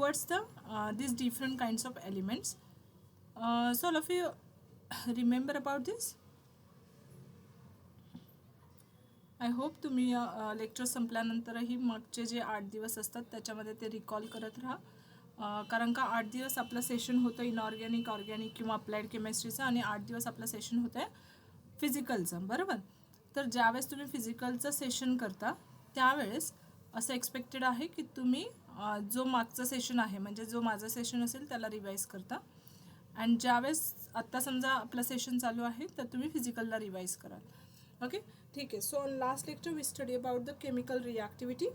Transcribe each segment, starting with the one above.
towards the these different kinds of elements. So all of you remember about this. I hope तुम्ही lecture संपल्यानंतरही मागचे जे 8 दिवस असतात त्याच्यामध्ये ते रिकॉल करत राहा, कारण का 8 दिवस आपलं सेशन होतं इनऑर्गॅनिक, ऑर्गॅनिक किंवा अप्लाइड केमिस्ट्रीचं, आणि 8 दिवस आपलं सेशन होतं आहे फिजिकलचं, बरोबर. तर ज्यावेळेस तुम्ही फिजिकलचं सेशन करता त्यावेळेस असं एक्सपेक्टेड आहे की तुम्ही जो मागचं सेशन आहे म्हणजे जो माझं सेशन असेल त्याला रिवाईज करता, आणि ज्यावेळेस आत्ता समजा आपलं सेशन चालू आहे तर तुम्ही फिजिकलला रिवाईज कराल. ओके, ठीक आहे. So on last lecture we study about the chemical reactivity.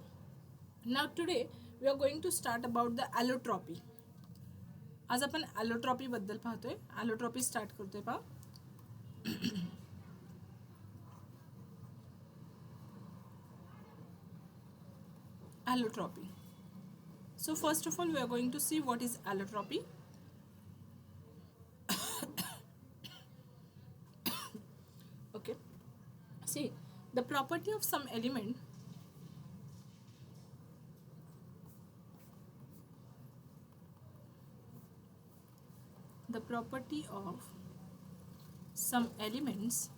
Now today we are going to start about the allotropy. आज आपण ॲलोट्रॉपीबद्दल पाहतोय. ॲलोट्रॉपी स्टार्ट करतोय पहा. allotropy. So first of all we are going to see what is allotropy. Okay, see, the property of some element some elements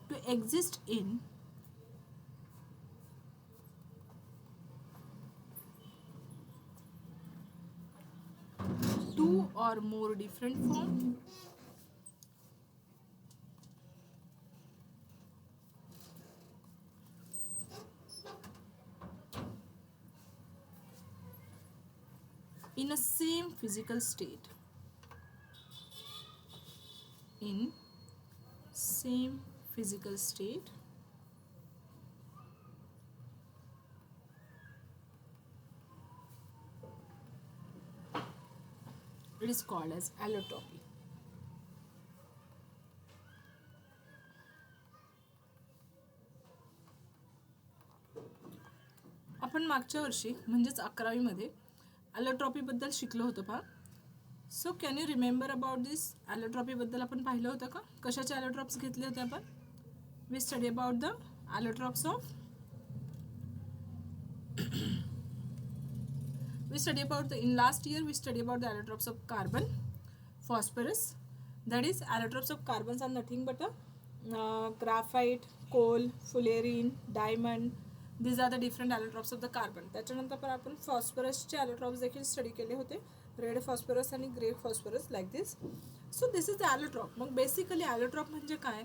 to exist in two or more different forms in a same physical state. In same physical state, it is called as allotropy. आपण मागच्या वर्षी म्हणजेच 11वी मध्ये ॲलोट्रॉपी बद्दल शिकलो होतो पहा. So can you remember about this? Allotropy बद्दल आपण पाहिलं होतं का? कशाचे ॲलोट्रॉप्स घेतले होते आपण? We study about the allotropes of in last year we study about the allotropes of carbon, phosphorus. That is, allotropes of carbons are nothing but graphite, coal, fullerene, diamond. These are the different allotropes of the carbon. त्याच्यानंतर पण आपण phosphorusचे allotropes देखील study केले होते, red phosphorus आणि grey phosphorus, like this. So this is the allotrope. मग basically allotrope म्हणजे काय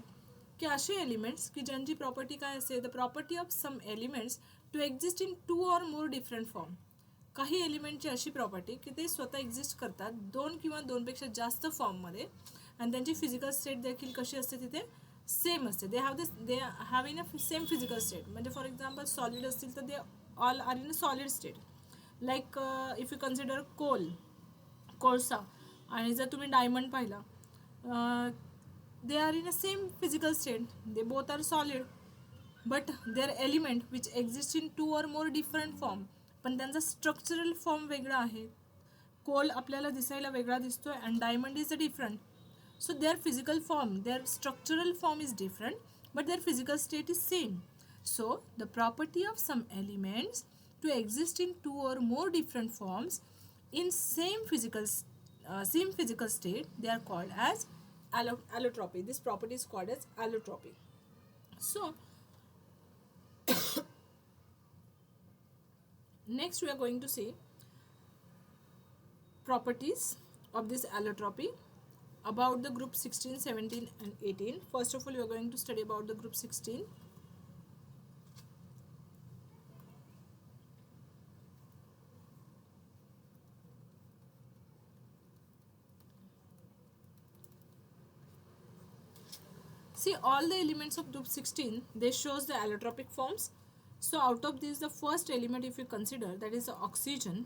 की असे एलिमेंट्स की ज्यांची प्रॉपर्टी काय असते, the property of some elements to exist in 2 or more different form. काही एलिमेंटची अशी प्रॉपर्टी की ते स्वतः एक्झिस्ट करतात 2 किंवा 2पेक्षा जास्त फॉर्ममध्ये, आणि त्यांची फिजिकल स्टेट देखील कशी असते तिथे सेम असते. They have in a same physical state. म्हणजे फॉर एक्झाम्पल सॉलिड असतील तर they all are in a solid state. Like if you consider कोळसा, आणि जर तुम्ही डायमंड पाहिला, they are in a same physical state. They both are solid but their element which exist in 2 or more different form, पण त्यांचा structural form वेगळा आहे. कोल आपल्याला दिसायला वेगळा दिसतोय and diamond is a different. So their physical form, their structural form is different but their physical state is same. So the property of some elements to exist in 2 or more different forms in same physical state, they are called as allotropy. This property is called as allotropy. So next we are going to see properties of this allotropy about the group 16, 17 and 18. First of all we are going to study about the group 16. See, all the elements of group 16, they shows the allotropic forms. So out of these, the first element if you consider, that is the oxygen.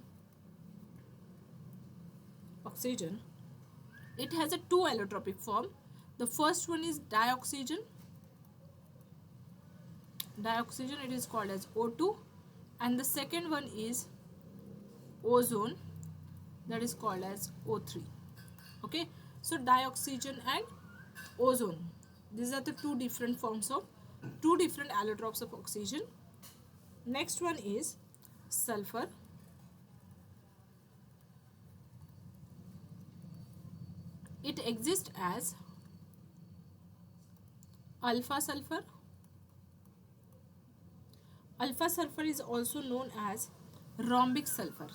It has a 2 allotropic form. The first one is dioxygen. It is called as O2, and the second one is ozone, that is called as O3. Okay, so dioxygen and ozone, these are the 2 different forms of 2 different allotropes of oxygen. Next one is sulphur. It exists as alpha sulfur. Alpha sulfur is also known as rhombic sulfur.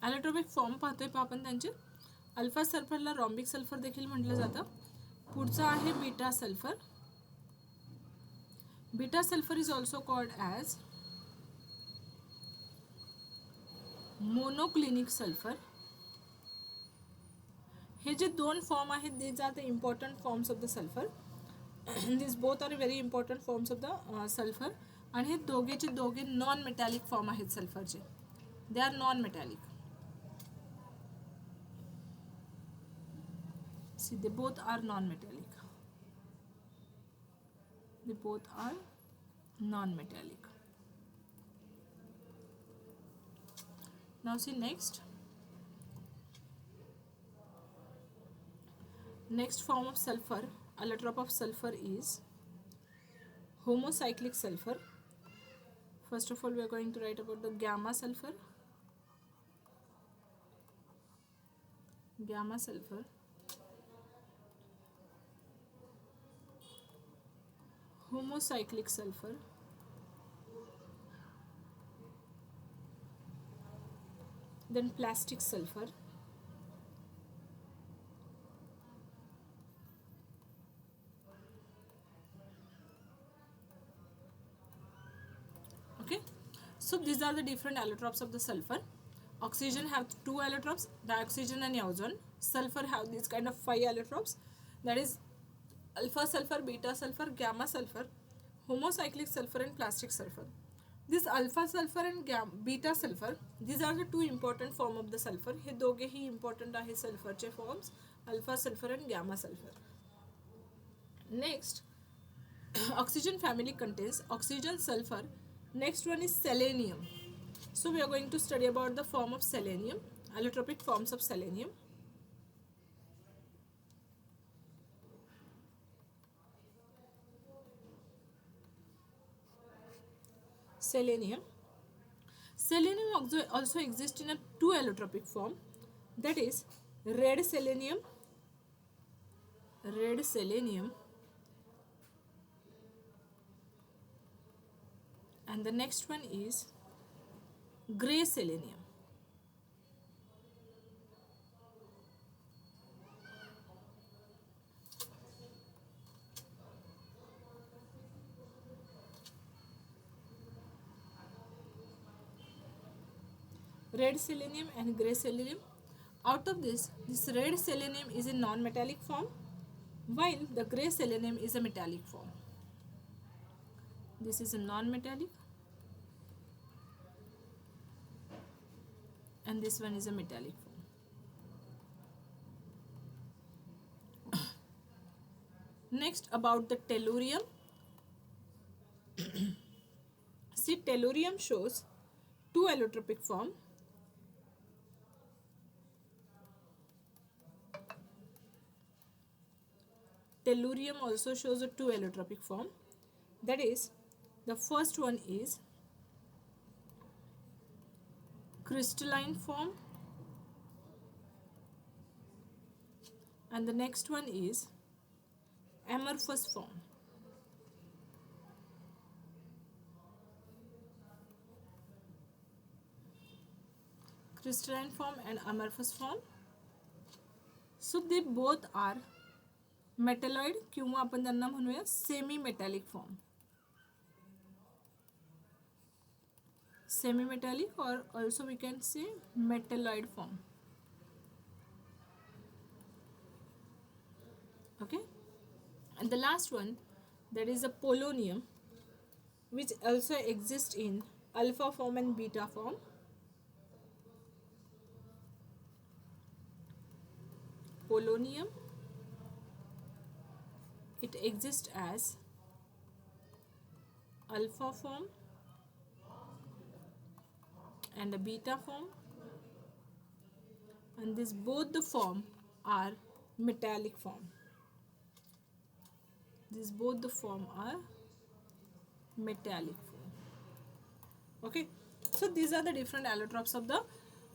Allotropic form पाहतोय आपण त्यांचे. Alpha सल्फरला रॉम्बिक sulphur देखील म्हटलं जातं. पुढचा आहे beta sulphur. Beta sulphur is also called as monoclinic sulphur. हे जे दोन फॉर्म आहेत these are the important forms of the sulphur. This both are very important forms of the sulphur. आणि हे दोघेचे दोघे नॉन मेटॅलिक फॉर्म आहेत सल्फरचे. They are non metallic. See, they both are non-metallic. They both are non-metallic. Now see next. Next form of sulfur, allotrope of sulfur is homocyclic sulfur. First of all, we are going to write about the gamma sulfur. Gamma sulfur. Homocyclic sulfur, then plastic sulfur, okay. So these are the different allotropes of the sulfur. Oxygen have 2 allotropes, dioxygen and ozone. Sulfur have these kind of 5 allotropes, that is alpha sulfur, beta sulfur, gamma sulfur, homocyclic sulfur and plastic sulfur. This alpha sulfur and beta sulfur, these are the two important form of the sulfur. हे दोघेही important आहे sulfurचे forms, alpha sulfur and gamma sulfur. Next, oxygen family contains oxygen, sulfur. Next one is selenium. So we are going to study about the form of selenium, allotropic forms of selenium. Selenium. Selenium also exists in a 2 allotropic form, that is red selenium, and the next one is gray selenium. Red selenium and gray selenium. Out of this red selenium is a non-metallic form, while the gray selenium is a metallic form. This is a non-metallic and this one is a metallic form. Next, about the tellurium. See, tellurium shows 2 allotropic form. Tellurium also shows a 2 allotropic form, that is the first one is crystalline form and the next one is amorphous form. Crystalline form and amorphous form. So they both are मेटॅलॉइड किंवा आपण त्यांना म्हणूया semi metallic form. Semi metallic or also we can say metalloid form. Okay, and the last one, that is a polonium, which also exists in alpha form and beta form. Polonium, it exists as alpha form and a beta form, and this both the form are metallic form. These both the form are metallic form. Okay, so these are the different allotropes of the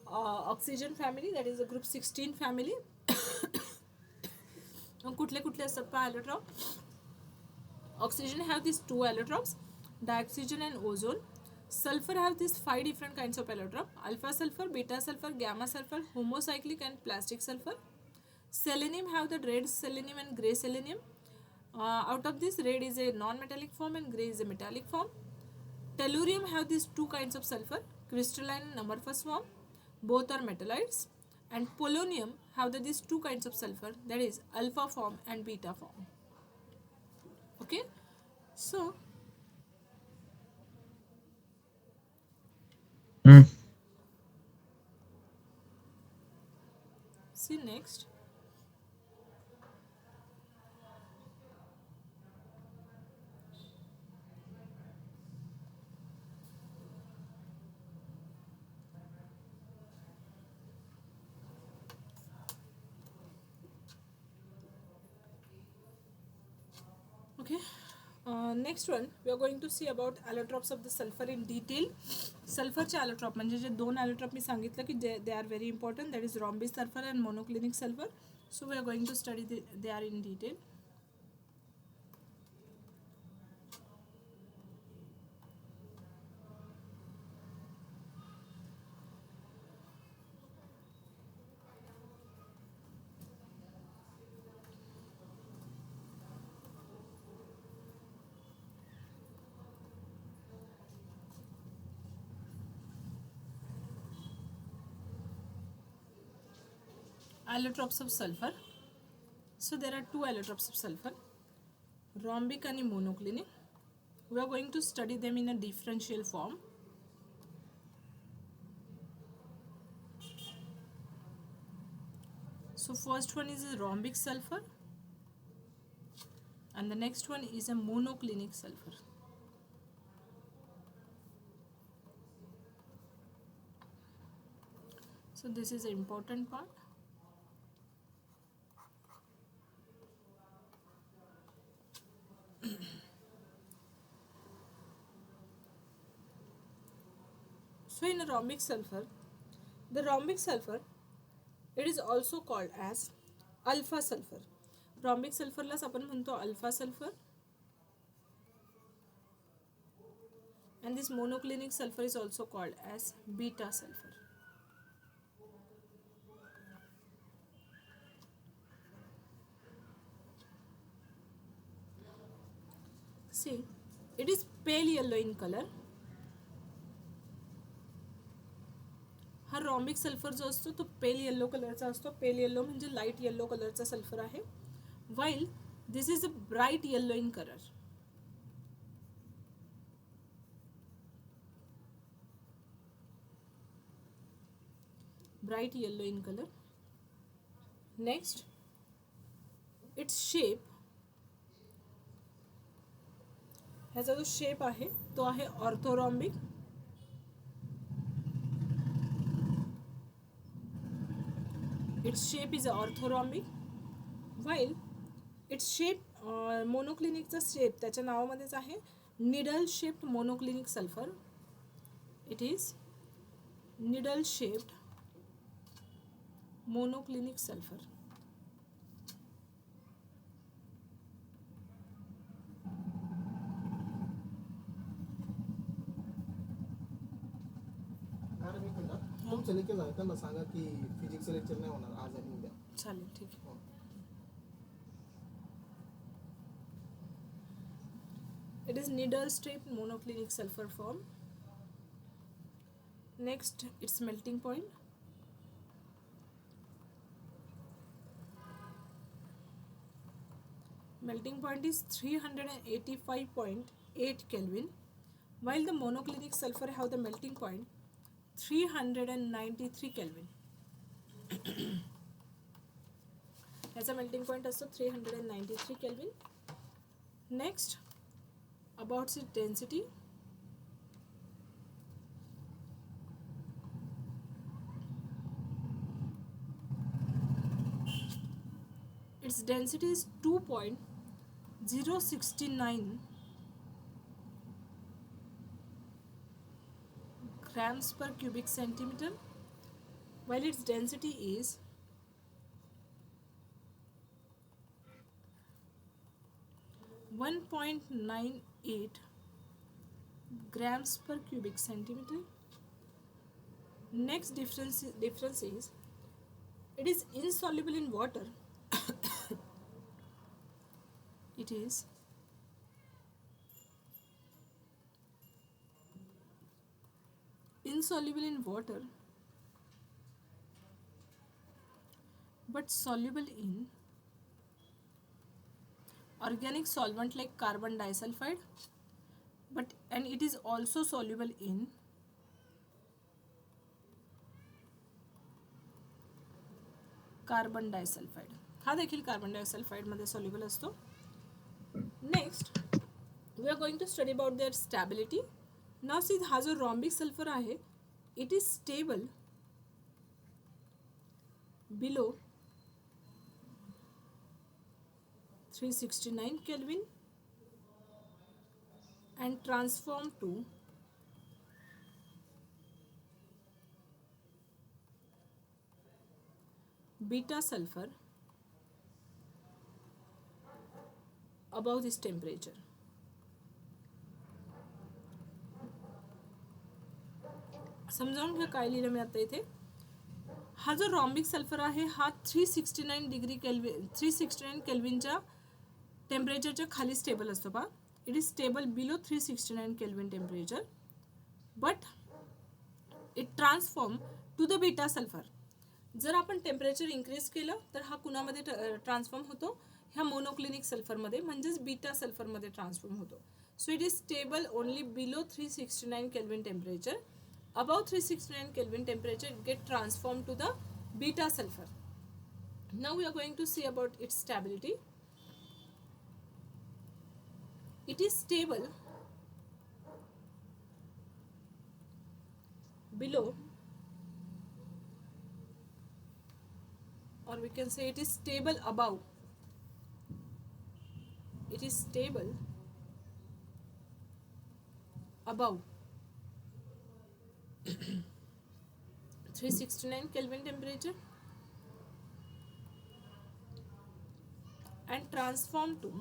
oxygen family, that is the group 16 family. कुठले कुठले असतात पहा allotrop? Oxygen have these two allotropes, dioxygen and ozone. Sulfur have these 5 different kinds of allotrope: alpha sulfur, beta sulfur, gamma sulfur, homocyclic and plastic sulfur. Selenium have the red selenium and grey selenium. Out of this, red is a non-metallic form and grey is a metallic form. Tellurium have these two kinds of sulfur, crystalline and amorphous form. Both are metalloids. And polonium have these two kinds of sulfur, that is alpha form and beta form. Okay, so see next. Okay, next one we are going to see about allotropes of the sulfur in detail. Sulfur चे allotrope म्हणजे जे दोन allotrope मी सांगितलं की they are very important, that is rhombic sulfur and monoclinic sulfur. So we are going to study they are in detail. Allotropes of sulfur. So there are two allotropes of sulfur, rhombic and monoclinic. We are going to study them in a differential form. So first one is a rhombic sulfur and the next one is a monoclinic sulfur. So this is an important part. So in a rhombic sulfur, the rhombic sulfur, it is also called as alpha sulfur. Rhombic sulfur लाच आपण म्हणतो alpha sulfur, and this monoclinic sulfur is also called as beta sulfur. See, it is pale yellow in color. हा रॉम्बिक sulphur जो असतो तो पेल yellow कलरचा असतो. Pale yellow म्हणजे लाईट येलो कलरचा सल्फर आहे, while this is a bright yellow in colour. Bright yellow in colour. Next, its shape, ह्याचा जो शेप आहे तो आहे orthorhombic. Its shape is orthorhombic, while its shape monoclinicचा शेप त्याच्या नावामध्येच आहे needle shaped monoclinic sulfur. It is needle shaped monoclinic sulfur. तुमचं लेक्चर झालं त्यांना सांगा की फिजिक्सचं लेक्चर नाही होणार आज आणि उद्या. चालेल, ठीक आहे. It is needle shaped monoclinic sulfur form. Next, its melting point. Melting point is 385.8 Kelvin, while the monoclinic sulfur have the melting point 393 Kelvin. याचा melting point असतो 393 Kelvin. Next, about its density. Its density is 2.0 0.69 grams per cubic centimeter, while its density is 1.98 grams per cubic centimeter. Next difference is it is insoluble in water. It is insoluble in water but soluble in organic solvent like carbon disulfide, and it is also soluble in carbon disulphide. हा देखील carbon disulphide मध्ये soluble असतो. Next we are going to study about their stability. Now see हा जो rhombic sulphur आहे it is stable below 369 Kelvin and transform to beta sulfur above this temperature. समजावून घ्या काय लिहिलं मी आता इथे. हा जो रॉम्बिक सल्फर आहे हा 369 केल्विनच्या टेम्परेचरच्या खाली स्टेबल असतो. पहा it is stable below 369 kelvin temperature but it transform to the beta sulphur. जर आपण टेम्परेचर इन्क्रीज केलं तर हा कुणामध्ये ट्रान्सफॉर्म होतो, ह्या मोनोक्लिनिक सल्फरमध्ये म्हणजेच बीटा सल्फरमध्ये ट्रान्सफॉर्म होतो. So it is stable only below 369 kelvin temperature. Above 369 Kelvin temperature it get transformed to the beta sulfur. Now we are going to see about its stability. It is stable below, or we can say it is stable above. It is stable above 369 Kelvin temperature and transform to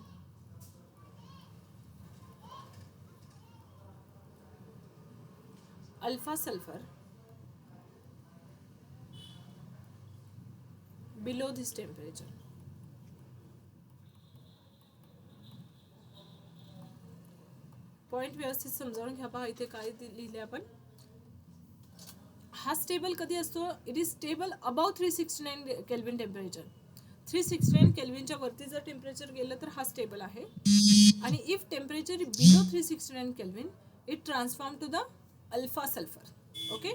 alpha sulfur below this temperature. Point व्यवस्थित समजावून घ्या. पहा इथे काय लिहिले आपण. हा stable कधी असतो, it is stable above 369 kelvin temperature. 369 केल्विनच्या वरती जर टेम्परेचर गेलं तर हा स्टेबल आहे, आणि if temperature below 369 Kelvin it transform to the alpha sulphur. Okay,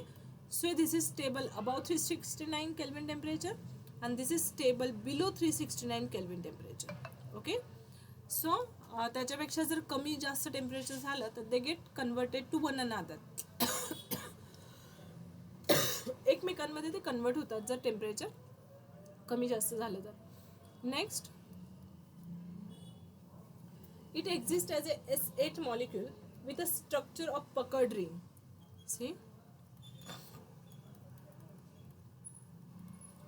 so this is stable above 369 kelvin temperature and this is stable below 369 Kelvin temperature. Okay, so त्याच्यापेक्षा जर कमी जास्त टेम्परेचर झालं तर they get converted to one another. एकमेकांमध्ये ते convert होतात जर टेम्परेचर कमी जास्त झालं तर. Next, it exist as a S8 molecule with a structure of puckered ring. See,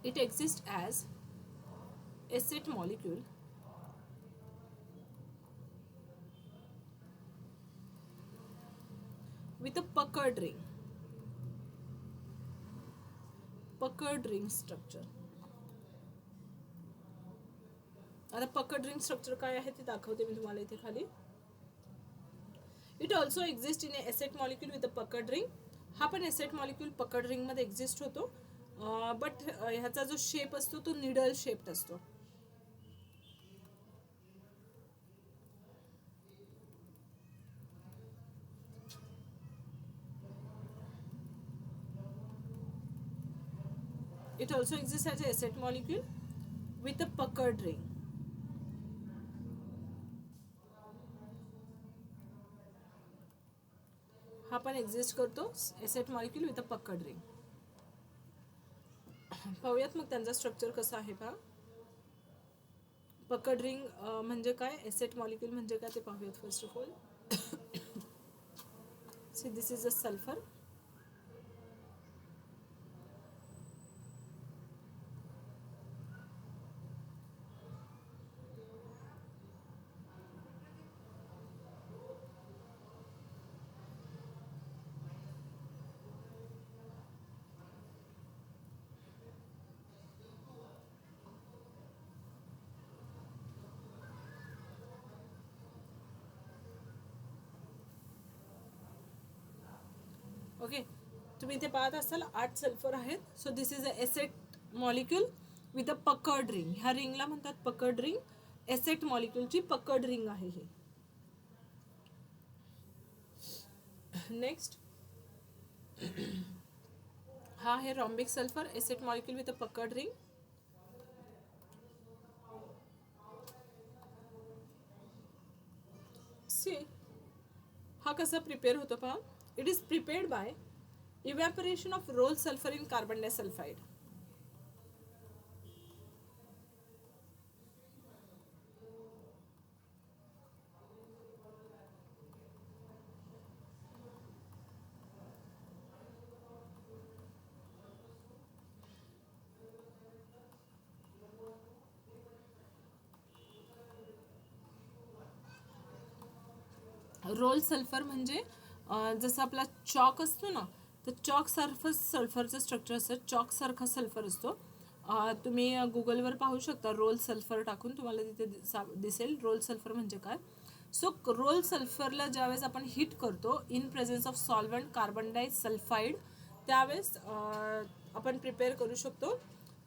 it exists as S8 molecule with a puckered ring structure. आता puckered ring structure काय आहे ते दाखवते मी तुम्हाला इथे खाली. It also exists in a S8 molecule with a puckered ring. हा पण S8 molecule puckered ring मध्ये एक्झिस्ट होतो, बट ह्याचा जो शेप असतो तो निडल शेप्ड असतो. It also exists as a S8 molecule with a puckered ring. हा पण एक्झिस्ट करतो S8 molecule with a puckered ring. पाहूयात मग त्यांचा स्ट्रक्चर कसा आहे पहा. पकड रिंग म्हणजे काय, एसेट मॉलिक्यूल म्हणजे काय ते पाहूयात. First of all see this is a sulphur. Okay, तुम्ही इथे पाहत असाल 8 सल्फर आहेत. सो this is a asset molecule with a puckered ring. ह्या रिंगला म्हणतात पकड रिंग. एसेट मॉलिक्यूलची पकड रिंग आहे हे. नेक्स्ट हा आहे rhombic sulphur, S eight molecule with a puckered ring. See हा कसा प्रिपेअर होतो पहा. It is prepared by evaporation of roll sulphur in carbon disulphide. Roll sulphur म्हणजे जसं आपला चॉक असतो ना, तर चॉक सारखं सल्फरचं स्ट्रक्चर असतं. चॉक सारखा सल्फर असतो. तुम्ही गुगलवर पाहू शकता रोल सल्फर टाकून, तुम्हाला तिथे दिसेल रोल सल्फर म्हणजे काय. सो रोल सल्फरला ज्यावेळेस आपण हीट करतो in presence of solvent carbon disulphide, त्यावेळेस आपण प्रिपेअर करू शकतो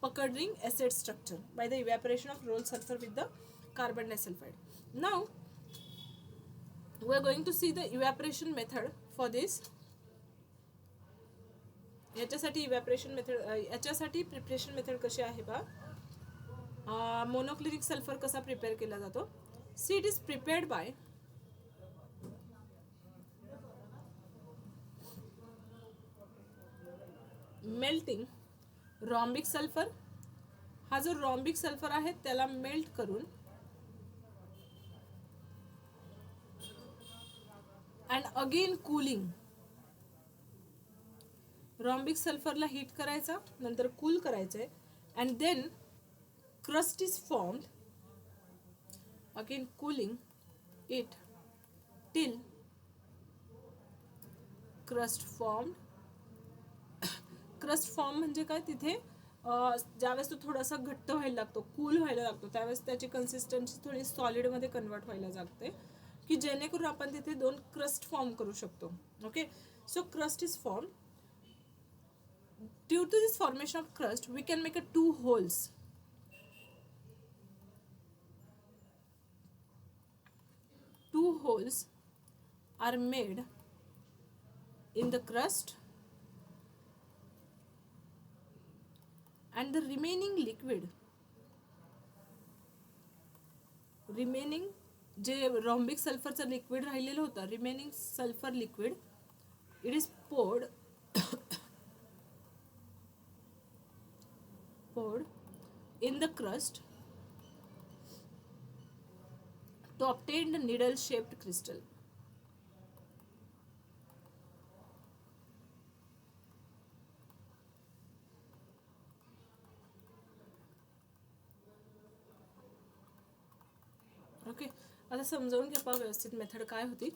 puckered ring acid structure by the evaporation of roll sulphur with the carbon disulphide. Now we are going to see the evaporation method for this. याच्यासाठी evaporation method, याच्यासाठी preparation method कशी आहे पहा. Monoclinic sulphur कसा prepare केला जातो. See it is prepared by melting rhombic sulphur. हा जो रॉम्बिक सल्फर आहे त्याला मेल्ट करून अँड अगेन कूलिंग. रॉम्बिक सल्फरला हीट करायचा, नंतर कूल करायचं आहे, and then crust is formed. Again cooling it till crust formed. Crust form म्हणजे काय, तिथे ज्यावेळेस तो थोडासा घट्ट व्हायला लागतो, कूल व्हायला लागतो, त्यावेळेस त्याची कन्सिस्टन्सी थोडी सॉलिडमध्ये कन्वर्ट व्हायला लागते, की जेणेकरून आपण तिथे 2 क्रस्ट फॉर्म करू शकतो. Okay, so crust is form. Due to this formation of crust, we can make 2 holes. Two holes are made in the crust, and the remaining liquid, जे रॉम्बिक सल्फरचं लिक्विड राहिलेलं होतं, remaining sulphur liquid, it is poured in the crust to obtain the needle shaped crystal. Okay, आता समजावून घ्या पहा व्यवस्थित method काय होती.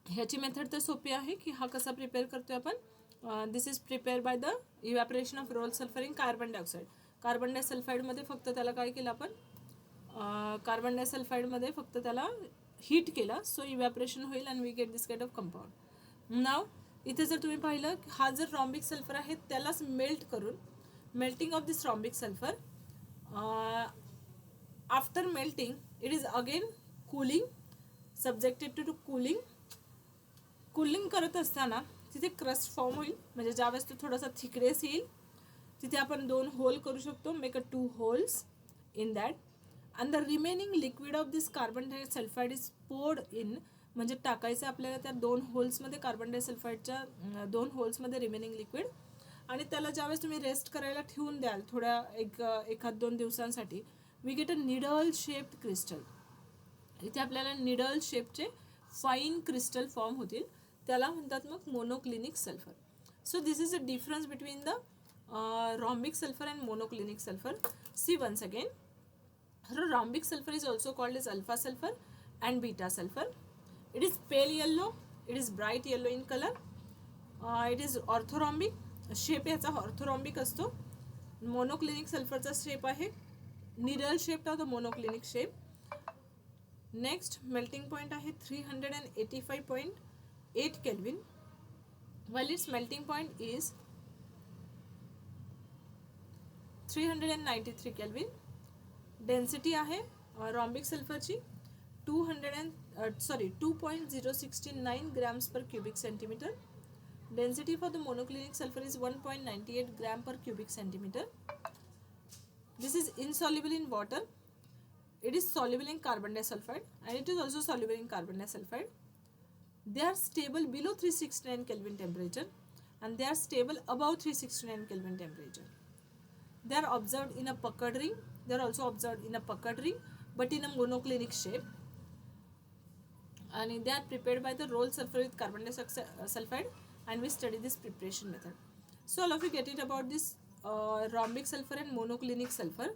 ह्याची मेथड तर सोपी आहे की हा कसा प्रिपेअर करतोय आपण. This is prepare by the evaporation of roll sulphur in carbon dioxide. Carbon डायसल्फाईडमध्ये फक्त त्याला काय केलं आपण, कार्बन डायसल्फाईडमध्ये फक्त त्याला हीट केला. सो इव्हॅपोरेशन होईल and we get this kind of compound. Now इथे जर तुम्ही पाहिलं, हा जर रॉम्बिक सल्फर आहे त्यालाच मेल्ट करून, melting of this rhombic sulphur, after melting it is again cooling, subjected to cooling. Cooling करत असताना तिथे क्रस्ट फॉर्म होईल, म्हणजे ज्यावेळेस तो थोडासा थिकनेस येईल तिथे आपण 2 होल करू शकतो, make 2 holes in that, and the remaining liquid of this carbon disulphide is poured in. म्हणजे टाकायचं आपल्याला त्या 2 होल्समध्ये, कार्बन डायसल्फाइडच्या 2 होल्समध्ये रिमेनिंग लिक्विड, आणि त्याला ज्यावेळेस तुम्ही रेस्ट करायला ठेवून द्याल थोड्या 1-2 दिवसांसाठी, we get a needle shaped crystal. इथे आपल्याला निडल शेपचे फाईन क्रिस्टल फॉर्म होतील, त्याला म्हणतात मग monoclinic sulphur. So this is a difference between the rhombic sulfur and monoclinic sulfur. See once again, rhombic sulfur is also called as alpha sulfur and beta sulfur. It is pale yellow, it is bright yellow in color. It is orthorhombic, shape याचा ऑर्थोरॉम्बिक असतो. Monoclinic सल्फरचा shape आहे needle shape of the monoclinic shape. Next melting point आहे 385.8 kelvin, while its melting point is 393 kelvin. Density आहे रॉम्बिक सल्फरची 2.069 grams per cubic centimeter. Density for the monoclinic sulfur is 1.98 gram per cubic centimeter. This is insoluble in water. It is soluble in carbon disulfide and it is also soluble in carbon disulfide. They are stable below 369 Kelvin temperature and they are stable above 369 Kelvin temperature. They are observed in a puckered ring. They are also observed in a puckered ring but in a monoclinic shape. And they are prepared by the rolled sulfur with carbon disulfide, and we study this preparation method. So all of you get it about this rhombic sulfur and monoclinic sulfur.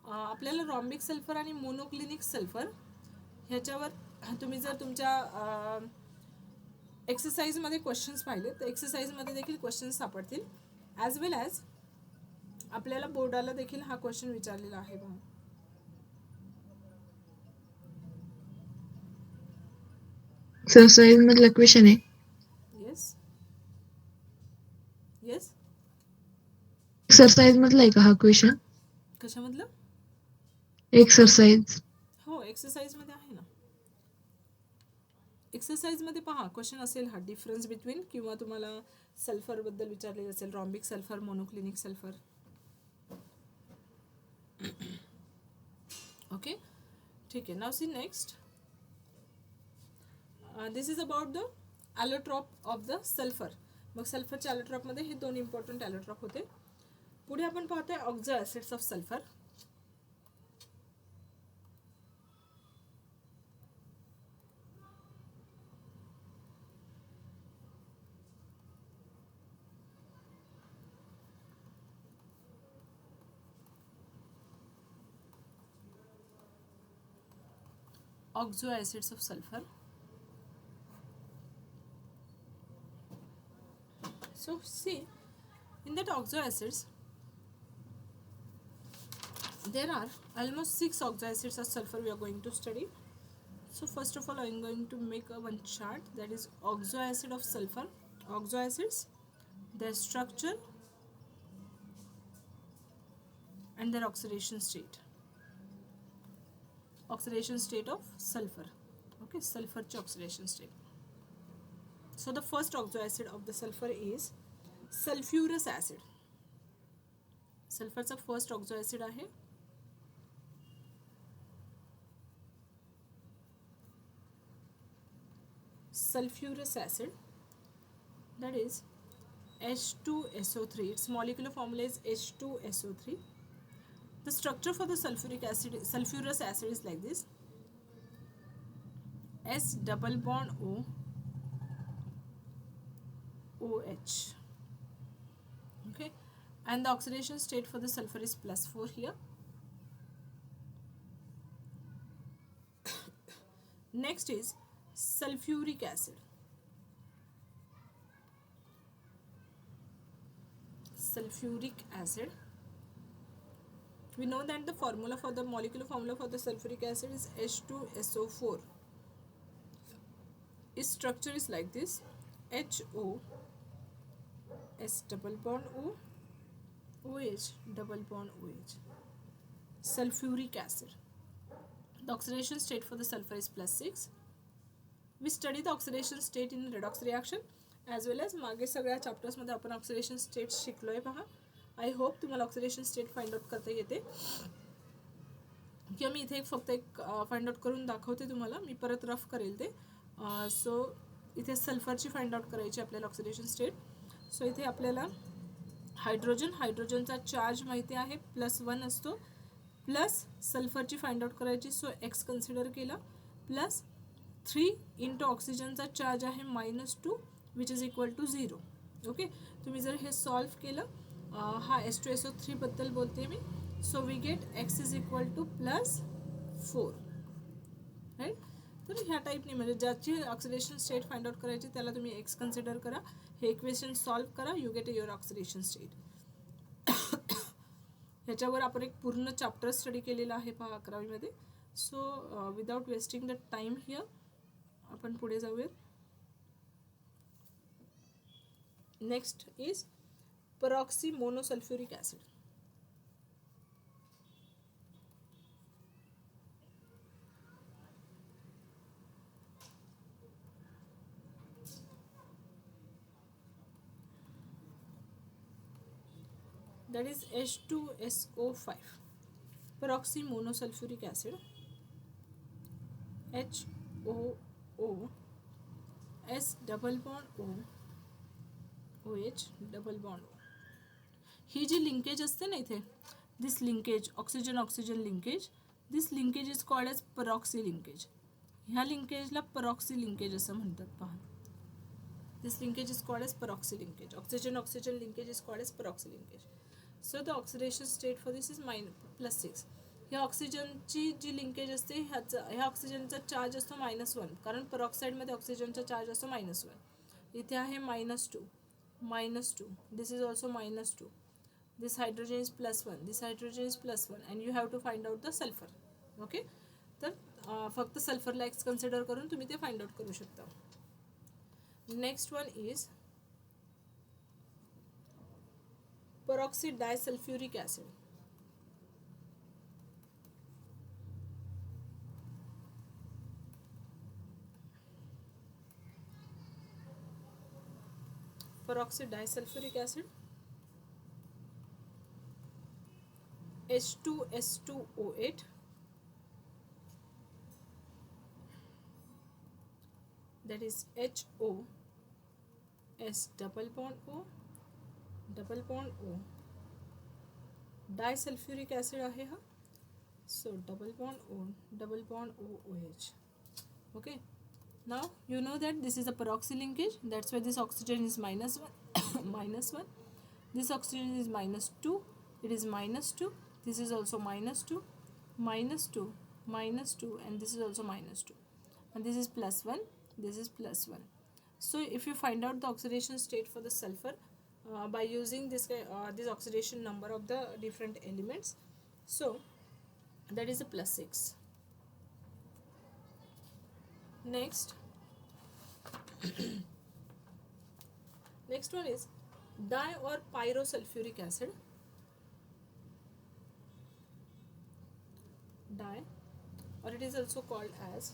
आपल्याला rhombic sulfur आणि monoclinic sulfur ह्याच्यावर तुम्ही जर तुमच्या एक्सरसाइजमध्ये questions पाहिले तर एक्सरसाइजमध्ये देखील questions सापडतील, ॲज वेल ॲज आपल्याला बोर्डाला देखील हा क्वेश्चन विचारलेला आहे बघा. एक्सरसाइज मधला क्वेश्चन आहे. येस येस एक्सरसाइज मधला आहे का हा क्वेश्चन? कशामधलं? एक्सरसाइज. हो एक्सरसाइजमध्ये आहे ना. एक्सरसाइजमध्ये पहा क्वेश्चन असेल हा डिफरन्स बिटवीन, किंवा तुम्हाला सल्फरबद्दल विचारलेलं असेल, rhombic sulphur, monoclinic sulphur. Okay ठीक आहे. Now see next. This is about the allotrope of the sulphur. मग सल्फरच्या ॲलोट्रॉपमध्ये हे दोन इम्पॉर्टंट ॲलोट्रॉप होते. पुढे आपण पाहतोय oxo acids of sulphur. Oxoacids of sulfur. So see, in that oxoacids there are almost 6 oxoacids of sulfur we are going to study. So first of all I am going to make one chart, that is oxoacid of sulfur. Oxoacids, their structure and their oxidation state. Oxidation state of sulfur. Okay, sulfur oxidation state. So the first oxoacid of the sulfur is sulfurous acid. Sulfurचा first oxoacid आहे sulfurous acid, that is H2SO3. Its molecular formula is H2SO3. The structure for the sulfurous acid is like this: S double bond O OH. Okay, and the oxidation state for the sulfur is +4 here. Next is sulfuric acid. Sulfuric acid. We know that the molecular formula for the sulfuric acid is H2SO4. Its structure is like this: HO, S double bond O, OH double bond OH. Sulfuric acid. The oxidation state for the sulfur is +6. We study the oxidation state in redox reaction as well as मागे सगळ्या चॅप्टर्समध्ये आपण oxidation state शिकलोय पहा. I hope तुम्हाला oxidation state find out करता येते, किंवा मी इथे फक्त एक फाइंड आउट करून दाखवते तुम्हाला. मी परत रफ करेल ते. सो इथे सल्फरची फाइंड आउट करायची आपल्याला ऑक्सिडेशन स्टेट. सो इथे आपल्याला हायड्रोजनचा चार्ज माहिती आहे +1 असतो. प्लस सल्फरची फाइंड आउट करायची. सो एक्स कन्सिडर केलं प्लस 3 इंटू ऑक्सिजनचा चार्ज आहे -2 which is equal to 0. Okay, तुम्ही जर हे सॉल्व केलं, हा H2SO3 बद्दल बोलते मी. So we get X is equal to +4. Right. तर ह्या टाईपने म्हणजे ज्याची ऑक्सिडेशन स्टेट फाइंड आउट करायची त्याला तुम्ही एक्स कन्सिडर करा, हे इक्वेशन सॉल्व करा, you get your oxidation state. ह्याच्यावर आपण एक पूर्ण चॅप्टर स्टडी केलेला आहे पहा 11वीमध्ये. So without wasting the time here आपण पुढे जाऊयात. Next is peroxy monosulphuric acid. that is H2SO5, peroxy monosulfuric acid, HOO, S double bond O, OH double bond O. ही जी लिंकेज असते ना इथे, this linkage oxygen oxygen linkage, this linkage is called as peroxy linkage. ह्या लिंकेजला peroxy linkage असं म्हणतात पहा. This linkage is called as peroxy linkage. Oxygen oxygen linkage is called as peroxy linkage. So the oxidation state for this is +6. ह्या ऑक्सिजनची जी linkage असते ह्या ऑक्सिजनचा चार्ज असतो -1, कारण परऑक्साईडमध्ये ऑक्सिजनचा चार्ज असतो -1. इथे आहे -2, this is also -2, this hydrogen is +1, this hydrogen is +1 and you have to find out the sulphur. Okay, तर फक्त सल्फरला एक्स कन्सिडर करून तुम्ही ते फाइंड आउट करू शकता. Next one is peroxy disulfuric acid. Peroxy disulfuric acid, H2S2O8, that is HO, S double bond O, double bond O, disulphuric acid आहे हा. So double bond O OH. Okay, now you know that this is a peroxy linkage, that's why this oxygen is -1, this oxygen is -2, it is -2, this is also -2, -2, -2 and this is also -2 and this is +1, this is +1. So if you find out the oxidation state for the sulfur by using this oxidation number of the different elements, so that is a +6. Next next one is di or pyrosulfuric acid. Di, or it is also called as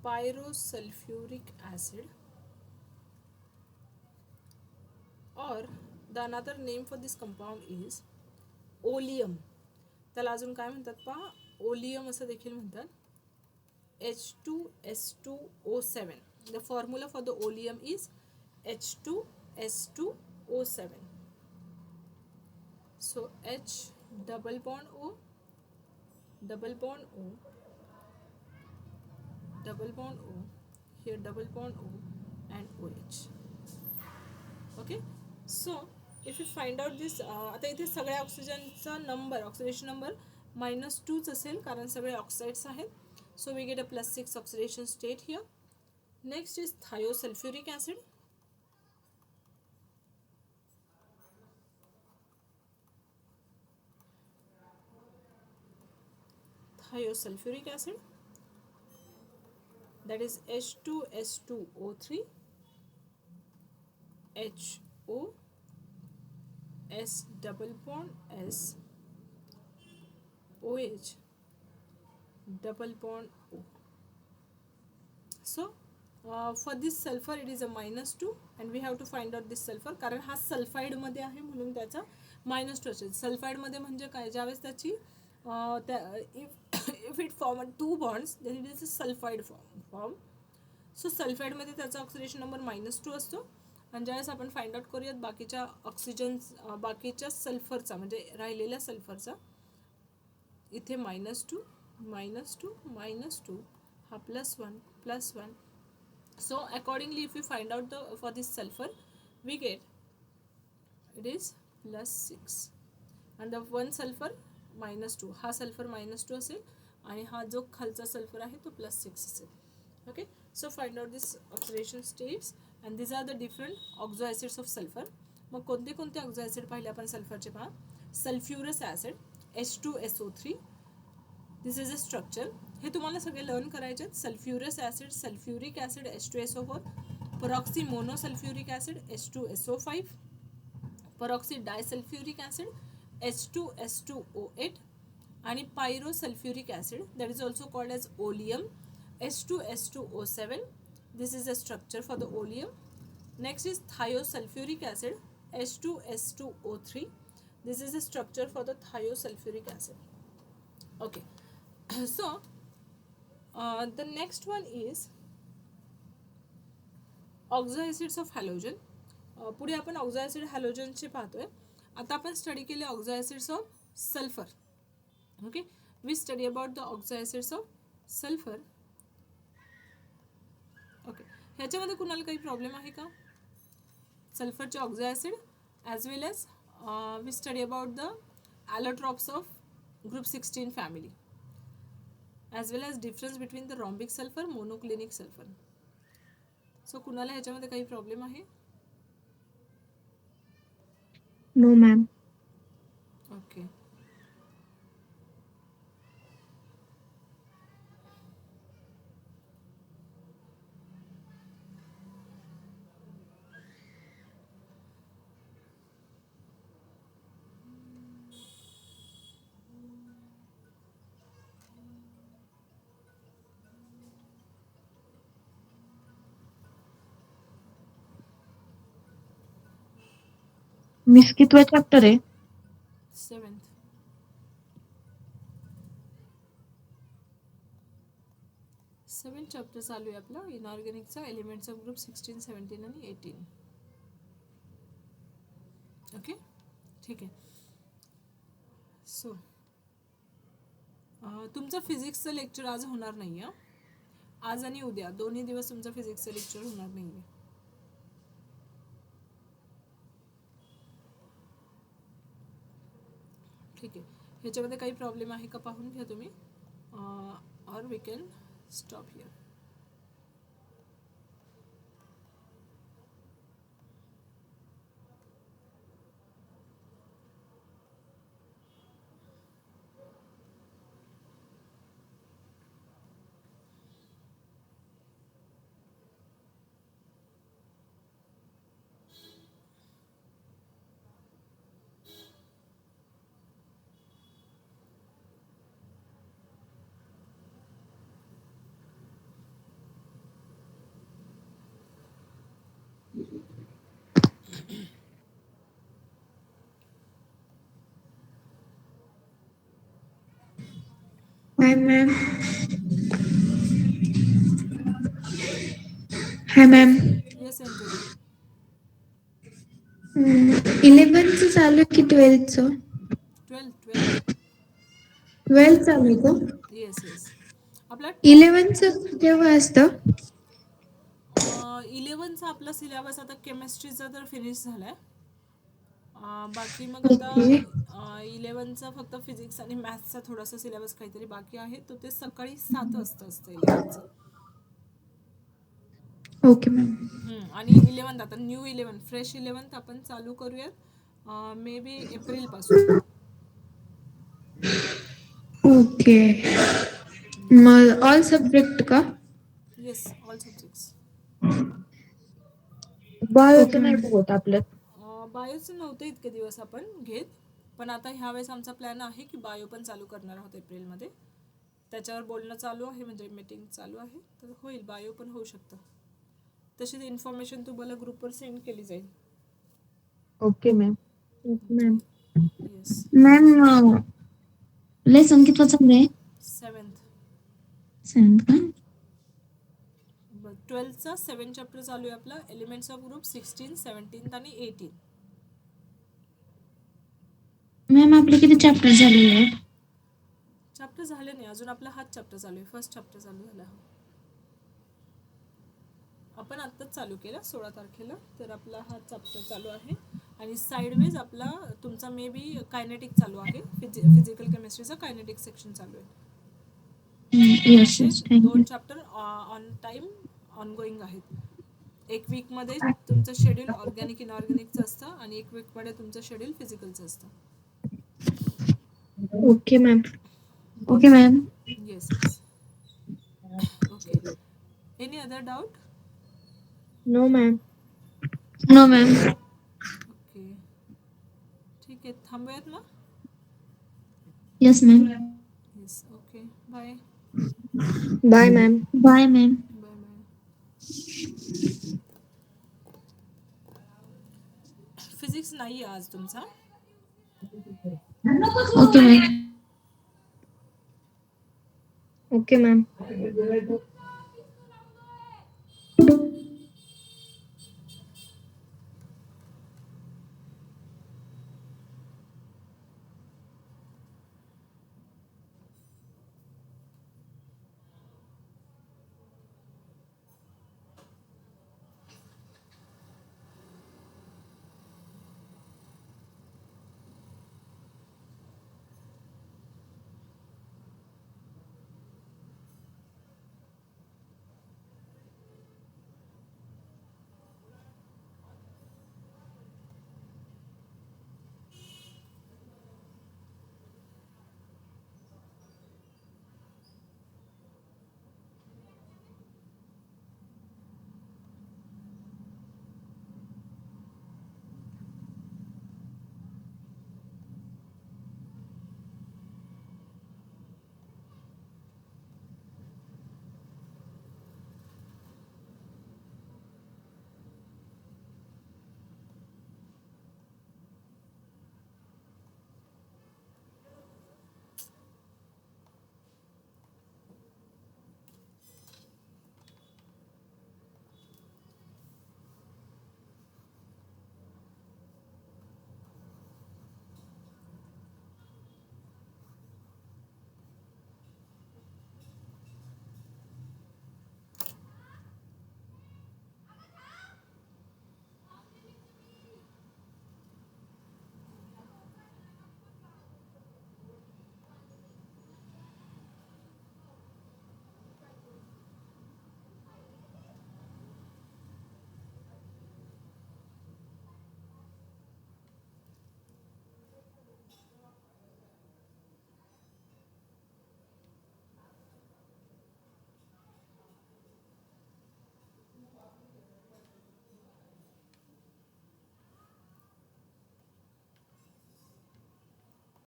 pyrosulfuric acid, or the another name for this compound is oleum. त्याला अजून काय म्हणतात पहा, oleum असं देखील म्हणतात. H2S2O7. The formula for the oleum is H2S2O7. So H double bond O, double bond O, double bond O, here double bond O and OH. Okay, so if you find out this, आता इथे सगळ्या ऑक्सिजनचा number, oxidation number -2च असेल कारण सगळे oxides आहेत. So we get a +6 oxidation state here. Next is thiosulphuric acid. Thiosulfuric acid, that is H2S2O3, HO, S double bond S, OH double bond O. So for this sulfur it is a -2 and we have to find out this sulfur, कारण हा sulphide मध्ये आहे म्हणून त्याचा -2 असेल. Sulphide मध्ये म्हणजे काय, ज्यावेळेस त्याची if it form 2 bonds then it is a sulfide form. So sulphide मध्ये त्याचा ऑक्सिडेशन नंबर -2 असतो आणि ज्यावेळेस आपण फाइंड आउट करूयात बाकीच्या ऑक्सिजन बाकीच्या सल्फरचा म्हणजे राहिलेल्या सल्फरचा, इथे -2 -2 -2 हा +1 so accordingly if we find out the for this sulfur we get it is +6 and the one sulfur -2 हा सल्फर -2 असेल आणि हा जो खालचा सल्फर आहे तो +6 असेल. Okay, so find out this oxidation states and this are the different oxoacids of sulphur. मग कोणते कोणते ऑक्झोॲसिड पाहिले आपण सल्फरचे पहा. Sulphurous acid H2SO3, this is a structure. हे तुम्हाला सगळे लर्न करायचे आहेत. Sulphurous acid, sulphuric acid H2SO4, peroxy monosulphuric acid H2SO5, peroxy disulphuric acid H2S2O8 आणि pyrosulphuric acid that is also called as oleum H2S2O7. This is a structure for the oleum. Next is thiosulphuric acid H2S2O3. This is a structure for the thiosulfuric acid. Okay, so the next one is oxoacids of halogen. पुढे आपण oxoacid हॅलोजनचे पाहतोय. आता आपण study केले oxoacids of sulphur. Okay, we study about the oxoacids of sulphur. Okay, ह्याच्यामध्ये कुणाला काही प्रॉब्लेम आहे का? सल्फरचे oxoacid as well as we study about the allotropes of group 16 family as well as difference between the rhombic sulfur monoclinic sulfur. So कुणाला ह्याच्यामध्ये काही problem आहे? No ma'am. ओके, मिस कितवा चॅप्टर आहे? 7th. चॅप्टर चालू आहे आपला इनऑर्गॅनिकचा elements of group 16, 17 आणि 18. ओके, ठीक आहे. सो तुमचं फिजिक्सचं लेक्चर आज होणार नाही आहे. आज आणि उद्या दोन्ही दिवस तुमचं फिजिक्सचं लेक्चर होणार नाही आहे. ठीक आहे, ह्याच्यामध्ये काही प्रॉब्लेम आहे का पाहून घ्या तुम्ही, or we can stop here. Hi ma'am. Hi ma'am. Yes Antony. 11th चालू आहे की 12th? 12th. 12th चालू आहे का? Yes yes. आपला 11th केव्हा असतं? 11th आपला सिलेबस आता केमिस्ट्रीचा तर फिनिश झालाय. बाकी मग आता ओके. 11th फक्त फिजिक्स आणि मॅथ्सचा थोडासा सिलेबस काहीतरी बाकी आहे, तो ते सकाळी 7 वाजता असतं 11th. Okay ma'am. आणि 11th आता न्यू 11 फ्रेश 11th आपण चालू करूयात मे बी एप्रिलपासून. ओके, मग ऑल सब्जेक्ट का? Yes, all subjects. बायोचं नाही होत आपल्यात. बायोचं नव्हतं इतके दिवस आपण घेत, पण आता ह्यावेळेस आमचा प्लॅन आहे की बायो पण चालू करणार आहोत एप्रिलमध्ये. त्याच्यावर बोलणं चालू आहे, म्हणजे मीटिंग चालू आहे, तर होईल बायो पण होऊ शकतं. तशीच इन्फॉर्मेशन तुम्हाला ग्रुपवर सेंड केली जाईल. Okay ma'am. Ma'am yes. Ma'am lesson कितवा चालू आहे? 7th. 7th का? बट 12th 7 चॅप्टर चालू आहे आपला एलिमेंट्स ऑफ ग्रुप 16, 17 आणि 18. मॅम आपले किती चॅप्टर झालेले आहेत? चॅप्टर झाले नाही अजून, आपला हाच चॅप्टर चालू आहे, फर्स्ट चॅप्टर चालू झाला. आपण आत्ताच चालू केला 16 तारखेला, तर आपला हा चॅप्टर चालू आहे. आणि साईडवेज आपला तुमचा मे बी कायनेटिक चालू आहे, फिजिकल केमिस्ट्रीचा कायनेटिक सेक्शन चालू आहे. Yes yes, thank you. 2 chapter on time ongoing आहेत. एक वीकमध्ये तुमचं शेड्यूल ऑर्गॅनिक इनऑर्गॅनिकचं असतं आणि एक वीकमध्ये तुमचं शेड्यूल फिजिकलचं असतं. Okay ma'am. Okay ma'am. Yes yes. Okay. Any other doubt? No ma'am. No ma'am. Okay ठीक आहे, थांबूयात मग. Yes ma'am. Yes okay bye. Bye ma'am. Bye ma'am. Bye bye. Physics नाही आहे आज तुमचा. Okay ma'am. Okay ma'am.